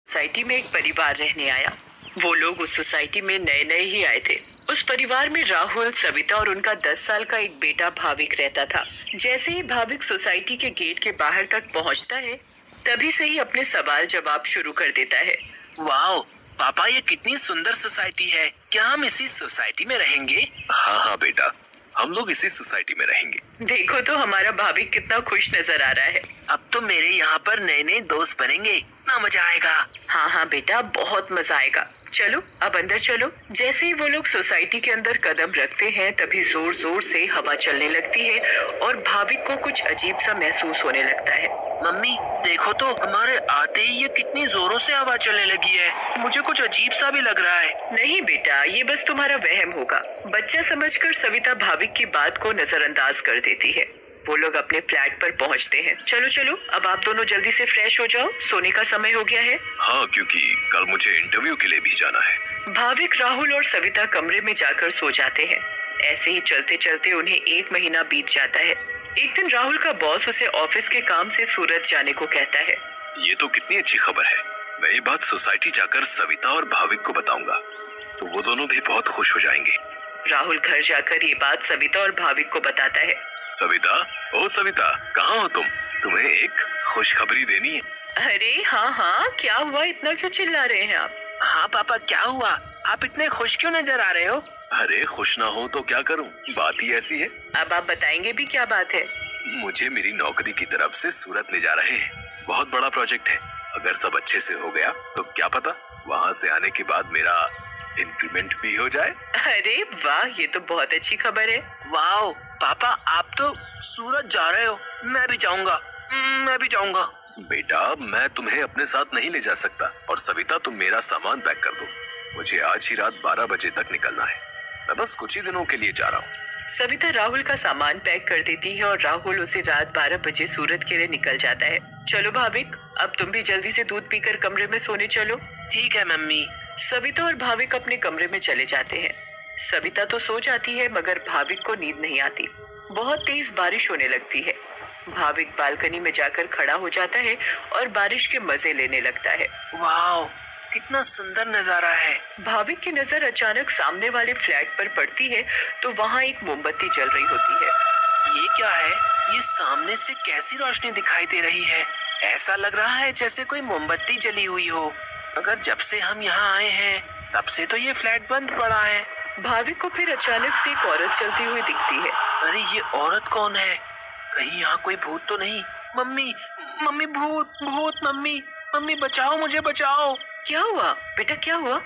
Society में एक परिवार रहने आया। वो लोग उस सोसाइटी में नए नए ही आए थे। उस परिवार में राहुल, सविता और उनका 10 साल का एक बेटा भाविक रहता था। जैसे ही भाविक सोसाइटी के गेट के बाहर तक पहुंचता है, तभी से ही अपने सवाल जवाब शुरू कर देता है। वाओ, पापा ये कितनी सुंदर सोसाइटी है। क्या हम इसी सोसाइटी में रहेंगे? हाँ हाँ बेटा, हम लोग इसी सोसाइटी में रहेंगे। देखो तो हमारा भाविक कितना खुश नजर आ रहा है। अब तो मेरे यहाँ पर नए नए दोस्त बनेंगे, ना मजा आएगा। हाँ हाँ बेटा, बहुत मजा आएगा। चलो अब अंदर चलो। जैसे ही वो लोग सोसाइटी के अंदर कदम रखते हैं, तभी जोर जोर से हवा चलने लगती है और भाविक को कुछ अजीब सा महसूस होने लगता है। मम्मी देखो तो, हमारे आते ही ये कितनी जोरों से हवा चलने लगी है। मुझे कुछ अजीब सा भी लग रहा है। नहीं बेटा, ये बस तुम्हारा वहम होगा। बच्चा समझकर सविता भाविक की बात को नजरअंदाज कर देती है। वो लोग अपने फ्लैट पर पहुंचते हैं। चलो चलो, अब आप दोनों जल्दी से फ्रेश हो जाओ, सोने का समय हो गया है। हाँ, क्योंकि कल मुझे इंटरव्यू के लिए भी जाना है। भाविक, राहुल और सविता कमरे में जाकर सो जाते हैं। ऐसे ही चलते चलते उन्हें 1 महीना बीत जाता है। एक दिन राहुल का बॉस उसे ऑफिस के काम से सूरत जाने को कहता है। ये तो कितनी अच्छी खबर है। मैं ये बात सोसाइटी जाकर सविता और भाविक को बताऊंगा, तो वो दोनों भी बहुत खुश हो जाएंगे। राहुल घर जाकर ये बात सविता और भाविक को बताता है। सविता, ओ सविता, कहाँ हो तुम? तुम्हें एक खुशखबरी देनी है। अरे हाँ हाँ, क्या हुआ? इतना क्यों चिल्ला रहे हैं आप? हाँ पापा, क्या हुआ? आप इतने खुश क्यों नजर आ रहे हो? अरे खुश ना हो तो क्या करूं, बात ही ऐसी है। अब आप बताएंगे भी, क्या बात है? मुझे मेरी नौकरी की तरफ से सूरत ले जा रहे हैं। बहुत बड़ा प्रोजेक्ट है। अगर सब अच्छे से हो गया तो क्या पता वहाँ से आने के बाद मेरा इंक्रीमेंट भी हो जाए। अरे वाह, ये तो बहुत अच्छी खबर है। वाओ पापा, आप तो सूरत जा रहे हो। मैं भी जाऊंगा, मैं भी जाऊंगा। बेटा, मैं तुम्हें अपने साथ नहीं ले जा सकता। और सविता, तुम मेरा सामान पैक कर दो। मुझे आज ही रात 12 बजे तक निकलना है। मैं बस कुछ ही दिनों के लिए जा रहा हूँ। सविता राहुल का सामान पैक कर देती है और राहुल उसे रात 12 बजे सूरत के लिए निकल जाता है। चलो भाविक, अब तुम भी जल्दी से दूध पीकर कमरे में सोने चलो। ठीक है मम्मी। सविता और भाविक अपने कमरे में चले जाते हैं। सविता तो सो जाती है, मगर भाविक को नींद नहीं आती। बहुत तेज बारिश होने लगती है। भाविक बालकनी में जाकर खड़ा हो जाता है और बारिश के मजे लेने लगता है। वाओ, कितना सुंदर नजारा है। भाविक की नजर अचानक सामने वाले फ्लैट पर पड़ती है, तो वहाँ एक मोमबत्ती जल रही होती है। ये क्या है? ये सामने से कैसी रोशनी दिखाई दे रही है? ऐसा लग रहा है जैसे कोई मोमबत्ती जली हुई हो। अगर जब से हम यहाँ आए हैं, तब से तो ये फ्लैट बंद पड़ा है। भाविक को फिर अचानक से एक औरत चलती हुई दिखती है। अरे ये औरत कौन है? कहीं यहाँ कोई भूत तो नहीं? मम्मी, मम्मी, भूत, भूत, मम्मी, मम्मी बचाओ, मुझे बचाओ। क्या हुआ बेटा, क्या हुआ?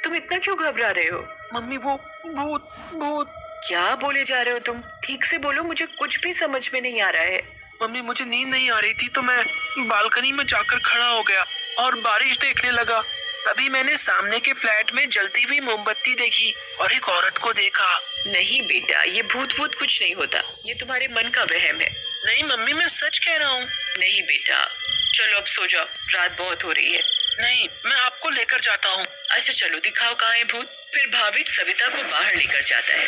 तुम इतना क्यों घबरा रहे हो? मम्मी, वो भूत, भूत। क्या बोले जा रहे हो तुम? ठीक से बोलो, मुझे कुछ भी समझ में नहीं आ रहा है। मम्मी, मुझे नींद नहीं आ रही थी तो मैं बालकनी में जाकर खड़ा हो गया और बारिश देखने लगा। तभी मैंने सामने के फ्लैट में जलती हुई मोमबत्ती देखी और एक औरत को देखा। नहीं बेटा, ये भूत भूत कुछ नहीं होता। ये तुम्हारे मन का वहम है। नहीं मम्मी, मैं सच कह रहा हूँ। नहीं बेटा, चलो अब सो जाओ, रात बहुत हो रही है। नहीं, मैं आपको लेकर जाता हूँ। अच्छा चलो, दिखाओ कहाँ है भूत। फिर भाविक सविता को बाहर लेकर जाता है।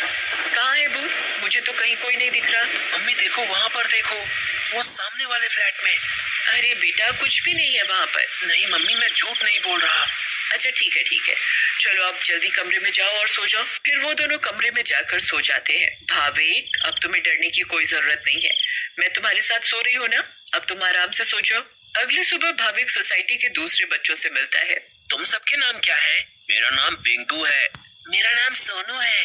कहाँ है भूत? मुझे तो कहीं कोई नहीं दिख रहा। मम्मी देखो, वहाँ पर देखो, वो सामने वाले फ्लैट में। अरे बेटा, कुछ भी नहीं है वहाँ पर। नहीं मम्मी, मैं झूठ नहीं बोल रहा। अच्छा ठीक है ठीक है, चलो आप जल्दी कमरे में जाओ और सो जाओ। फिर वो दोनों कमरे में जाकर सो जाते हैं। भाविक, अब तुम्हें डरने की कोई जरूरत नहीं है। मैं तुम्हारे साथ सो रही हूँ ना, अब तुम आराम से सो जाओ। अगली सुबह भाविक सोसाइटी के दूसरे बच्चों से मिलता है। तुम सबके नाम क्या है? मेरा नाम पिंकू है। मेरा नाम सोनू है।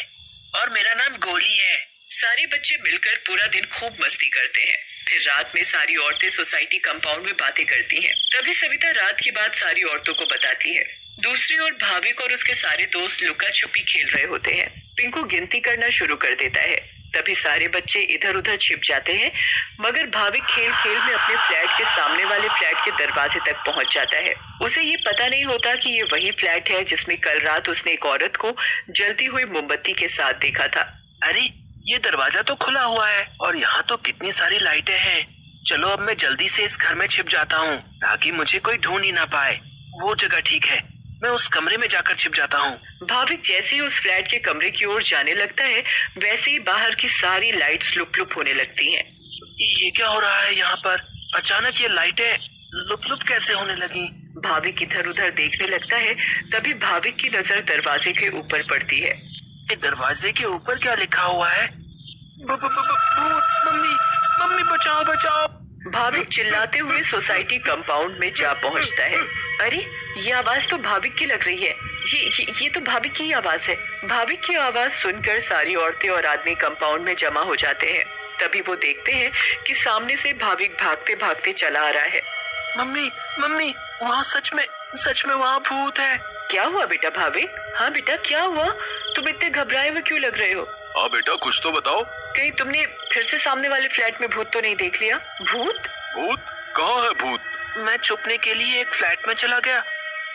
और मेरा नाम गोली है। सारे बच्चे मिलकर पूरा दिन खूब मस्ती करते हैं। फिर रात में सारी औरतें सोसाइटी कंपाउंड में बातें करती हैं। तभी सविता रात की बात सारी औरतों को बताती है। दूसरी ओर भाविक और उसके सारे दोस्त लुका छुपी खेल रहे होते हैं। पिंकू गिनती करना शुरू कर देता है। तभी सारे बच्चे इधर उधर छिप जाते हैं, मगर भाविक खेल खेल में अपने फ्लैट के सामने वाले फ्लैट के दरवाजे तक पहुंच जाता है। उसे ये पता नहीं होता कि ये वही फ्लैट है जिसमें कल रात उसने एक औरत को जलती हुई मोमबत्ती के साथ देखा था। अरे ये दरवाजा तो खुला हुआ है और यहाँ तो कितनी सारी लाइटें हैं। चलो अब मैं जल्दी से इस घर में छिप जाता हूँ ताकि मुझे कोई ढूंढ ही ना पाए। वो जगह ठीक है, मैं उस कमरे में जाकर छिप जाता हूँ। भाविक जैसे ही उस फ्लैट के कमरे की ओर जाने लगता है, वैसे ही बाहर की सारी लाइट्स लुप लुप होने लगती हैं। ये क्या हो रहा है यहाँ पर? अचानक ये लाइटें लुप लुप कैसे होने लगी? भाविक इधर उधर देखने लगता है। तभी भाविक की नजर दरवाजे के ऊपर पड़ती है। ये दरवाजे के ऊपर क्या लिखा हुआ है? भूत! मम्मी, मम्मी बचाओ बचाओ! भाविक चिल्लाते हुए सोसाइटी कंपाउंड में जा पहुंचता है। अरे, ये आवाज तो भाविक की लग रही है। ये तो भाविक की आवाज है। भाविक की आवाज सुनकर सारी औरतें और आदमी कंपाउंड में जमा हो जाते हैं। तभी वो देखते हैं कि सामने से भाविक भागते भागते चला आ रहा है। मम्मी, मम्मी, वहाँ सच में वहाँ भूत है। क्या हुआ बेटा भाविक? हाँ बेटा, क्या हुआ? तुम इतने घबराए हुए क्यों लग रहे हो? हाँ बेटा, कुछ तो बताओ। कहीं तुमने फिर से सामने वाले फ्लैट में भूत तो नहीं देख लिया? भूत? भूत? कहाँ है भूत? मैं छुपने के लिए एक फ्लैट में चला गया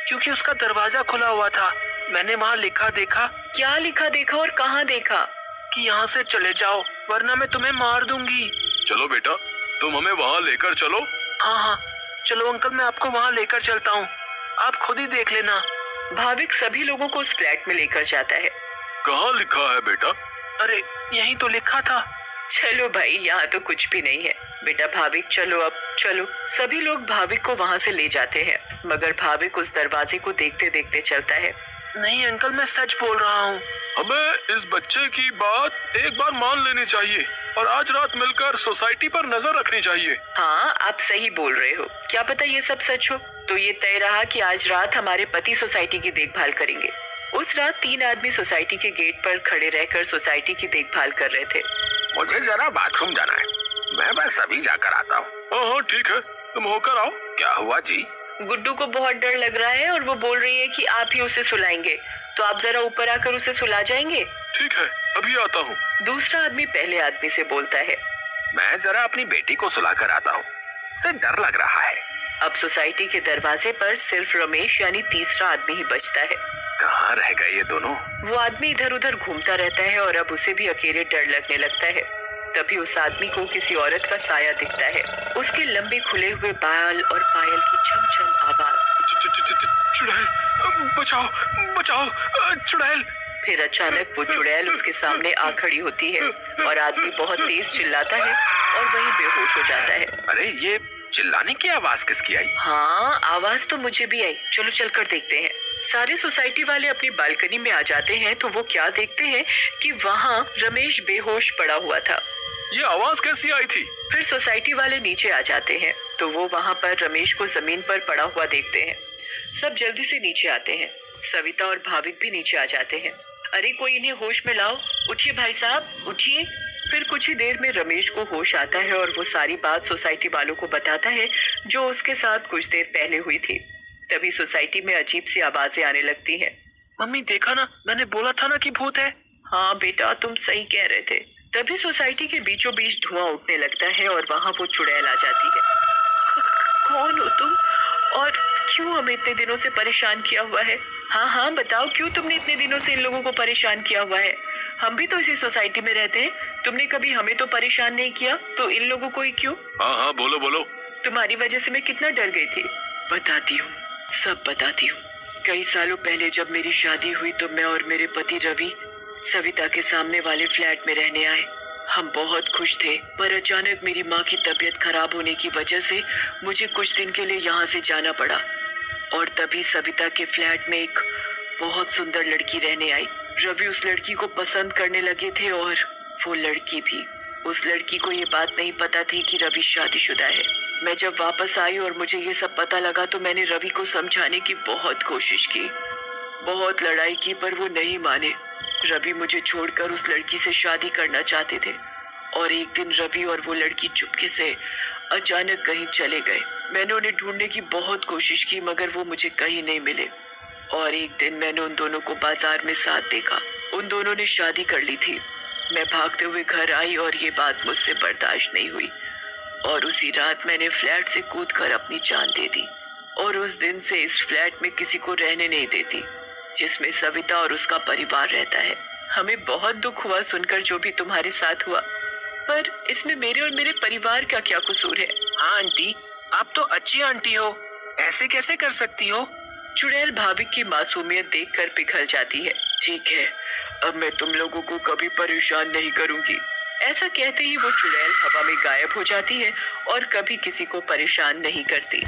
क्योंकि उसका दरवाजा खुला हुआ था। मैंने वहाँ लिखा देखा। क्या लिखा देखा और कहाँ देखा? कि यहाँ से चले जाओ वरना मैं तुम्हें मार दूंगी। चलो बेटा, तुम हमें वहाँ लेकर चलो। हाँ, चलो अंकल, मैं आपको वहाँ लेकर चलता हूँ, आप खुद ही देख लेना। भाविक सभी लोगों को उस फ्लैट में लेकर जाता है। कहाँ लिखा है बेटा? अरे, यहीं तो लिखा था। चलो भाई, यहाँ तो कुछ भी नहीं है। बेटा भाविक, चलो अब चलो। सभी लोग भाविक को वहाँ से ले जाते हैं, मगर भाविक उस दरवाजे को देखते देखते चलता है। नहीं अंकल, मैं सच बोल रहा हूँ। हमें इस बच्चे की बात एक बार मान लेनी चाहिए और आज रात मिलकर सोसाइटी पर नजर रखनी चाहिए। हाँ, आप सही बोल रहे हो। क्या पता ये सब सच हो। तो ये तय रहा कि आज रात हमारे पति सोसाइटी की देखभाल करेंगे। उस रात 3 आदमी सोसाइटी के गेट पर खड़े रहकर सोसाइटी की देखभाल कर रहे थे। मुझे जरा बाथरूम जाना है, मैं बस अभी जाकर आता हूँ। हाँ ठीक है, तुम होकर आओ। क्या हुआ जी? गुड्डू को बहुत डर लग रहा है और वो बोल रही है कि आप ही उसे सुलाएंगे, तो आप जरा ऊपर आकर उसे सुला जाएंगे? ठीक है, अभी आता हूँ। दूसरा आदमी पहले आदमी से बोलता है। मैं जरा अपनी बेटी को सुला कर आता हूँ, उसे डर लग रहा है। अब सोसाइटी के दरवाजे पर सिर्फ रमेश यानी तीसरा आदमी ही बचता है। कहाँ रह गए ये दोनों? वो आदमी इधर उधर घूमता रहता है और अब उसे भी अकेले डर लगने लगता है। तभी उस आदमी को किसी औरत का साया दिखता है। उसके लंबे खुले हुए बाल और पायल की छम छम आवाज। चुड़ैल, बचाओ बचाओ, चुड़ैल। फिर अचानक वो चुड़ैल उसके सामने आ खड़ी होती है और आदमी बहुत तेज चिल्लाता है और वहीं बेहोश हो जाता है। अरे, ये चिल्लाने की आवाज किसकी आई? हाँ, आवाज तो मुझे भी आई। चलो चलकर देखते हैं। सारे सोसाइटी वाले अपनी बालकनी में आ जाते हैं तो वो क्या देखते हैं कि वहाँ रमेश बेहोश पड़ा हुआ था। ये आवाज कैसी आई थी? फिर सोसाइटी वाले नीचे आ जाते हैं तो वो वहाँ पर रमेश को जमीन पर पड़ा हुआ देखते हैं। सब जल्दी से नीचे आते हैं। सविता और भाविक भी नीचे आ जाते हैं। अरे, कोई इन्हें होश में लाओ। उठिए भाई साहब, उठिए। फिर कुछ ही देर में रमेश को होश आता है और वो सारी बात सोसाइटी वालों को बताता है जो उसके साथ कुछ देर पहले हुई थी। तभी सोसाइटी में अजीब सी आवाजें आने लगती हैं। मम्मी, देखा ना, मैंने बोला था ना कि भूत है। हाँ बेटा, तुम सही कह रहे थे। तभी सोसाइटी के बीचों बीच धुआं उठने लगता है और वहाँ वो चुड़ैल आ जाती है। कौन हो तुम और क्यों हमें इतने दिनों से परेशान किया हुआ है? हाँ, बताओ, क्यों तुमने इतने दिनों से इन लोगों को परेशान किया हुआ है? हम भी तो इसी सोसाइटी में रहते हैं। तुमने कभी हमें तो परेशान नहीं किया, तो इन लोगों को ही क्यों? हाँ, बोलो बोलो। तुम्हारी वजह से मैं कितना डर गई थी। बताती हूँ, सब बताती हूँ। कई सालों पहले जब मेरी शादी हुई तो मैं और मेरे पति रवि सविता के सामने वाले फ्लैट में रहने आए। हम बहुत खुश थे, पर अचानक मेरी माँ की तबीयत खराब होने की वजह से मुझे कुछ दिन के लिए यहाँ से जाना पड़ा। और तभी सविता के फ्लैट में एक बहुत सुंदर लड़की रहने आई। रवि उस लड़की को पसंद करने लगे थे और वो लड़की भी। उस लड़की को ये बात नहीं पता थी कि रवि शादीशुदा है। मैं जब वापस आई और मुझे ये सब पता लगा तो मैंने रवि को समझाने की बहुत कोशिश की, बहुत लड़ाई की, पर वो नहीं माने। रवि मुझे छोड़कर उस लड़की से शादी करना चाहते थे और एक दिन रवि और वो लड़की चुपके से अचानक कहीं चले गए। मैंने उन्हें ढूंढने की बहुत कोशिश की मगर वो मुझे कहीं नहीं मिले। और एक दिन मैंने उन दोनों को बाजार में साथ देखा। उन दोनों ने शादी कर ली थी। मैं भागते हुए घर आई और ये बात मुझसे बर्दाश्त नहीं हुई और उसी रात मैंने फ्लैट से कूदकर अपनी जान दे दी। और उस दिन से इस फ्लैट में किसी को रहने नहीं देती जिसमें सविता और उसका परिवार रहता है। हमें बहुत दुख हुआ सुनकर जो भी तुम्हारे साथ हुआ, पर इसमें मेरे और मेरे परिवार का क्या कसूर है? हाँ आंटी, आप तो अच्छी आंटी हो, ऐसे कैसे कर सकती हो? चुड़ैल भाभी की मासूमियत देखकर पिघल जाती है। ठीक है, अब मैं तुम लोगों को कभी परेशान नहीं करूंगी। ऐसा कहते ही वो चुड़ैल हवा में गायब हो जाती है और कभी किसी को परेशान नहीं करती।